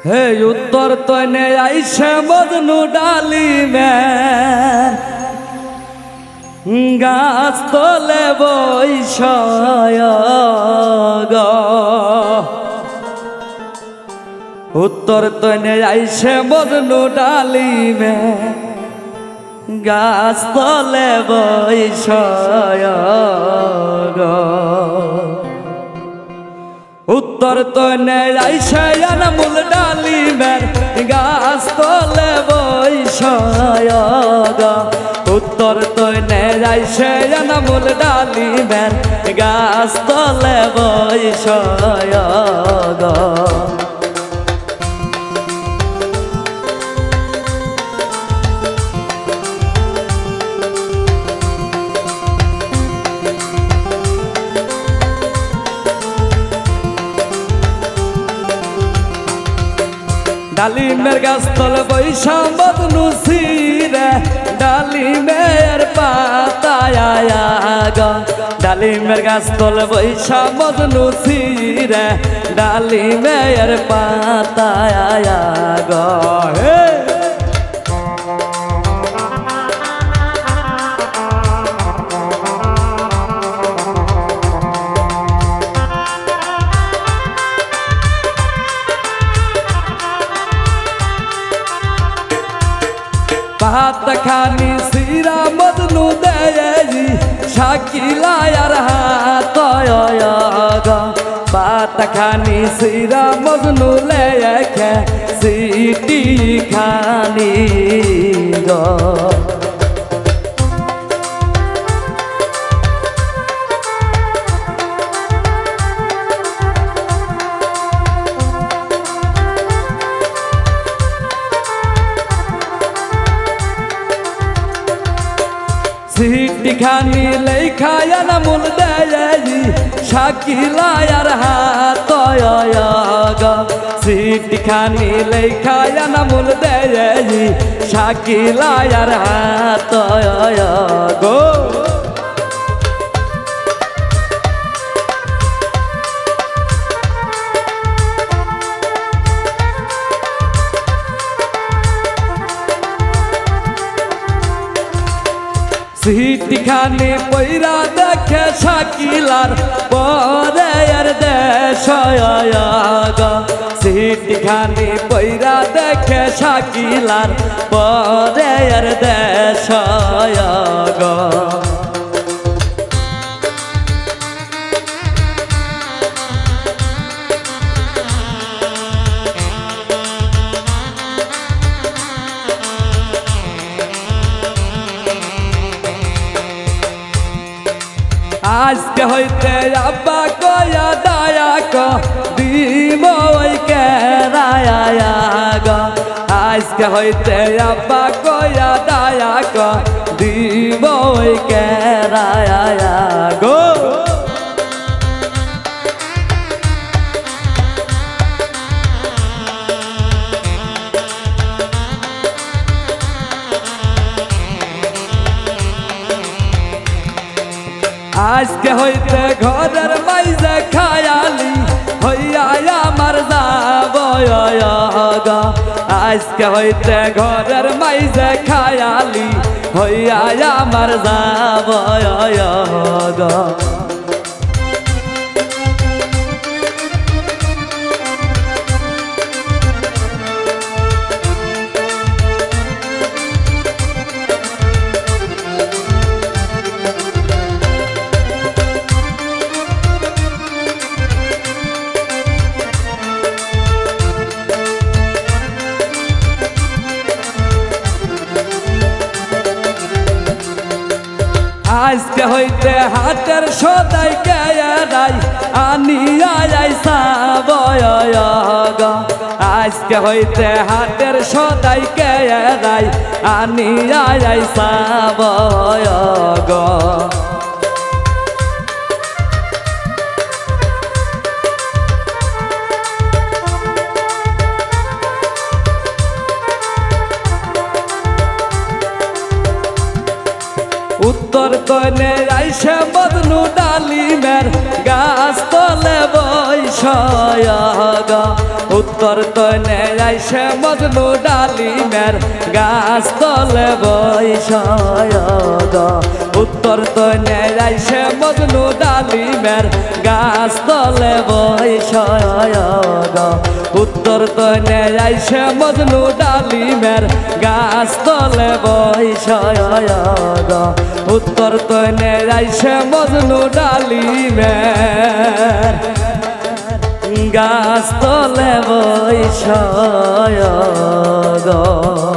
हे उत्तर तने आइसे मजनू डाली में गाछ तले बइसाय ग उत्तर तने आइसे मजनू डाली में गाछ तले बइसाय ग उत्तर तने आइसे अनमोल डाली में गाछ तले बइसाय ग उत्तर तने आइसे अनमोल डाली में गाछ तले बइसाय ग डालिमेर गाछ तले बइसा मजनू सिरे डालिमेर पाताय ग डालिमेर गाछ तले बइसा मजनू सिरे डालिमेर पाताय ग भात खानी सिरा मजनू दे शाकिला यार हाथ ग भात खानी सिरा मजनू ले खे सीटी खानी ग सीटी खानी लेखाय अनमोल दे शाकिला यार हाथ ग सीटी खानी लेखाय अनमोल दे शाकिला यार हाथ गो सीटी खानी पैरा देखे शाकिलार परे यार देशय ग सीटी खानी पैरा देखे शाकिलार परे यार देशय ग आज के होते अब्बा को दाया को दीमो के राया ग आज के होते अब्बा को दाया को दीमो के राया गो आज के होते घर माइजे खायाली होइया मर जाबय ग आज के होते घर माइजे खायाली होइया मर जाबय ग आज के होते हाथर सदाई के आनिया साबय ग आज के होते हाथर सदाई के आनिया साबय ग उत्तर তনে আইসে মজনু ডালিমের গাছ তলে বৈষয় গো উত্তর তনে আইসে মজনু ডালিমের গাছ তলে বৈষয় গো উত্তর তনে আইসে মজনু ডালিমের গাছ তলে বৈষয় গো উত্তর তনে আইসে মজনু ডালিমের গাছ তলে বৈষয় গো উত্তর তনে আইসে মজনু ডালিমের গাছ তলে বৈষয় গো।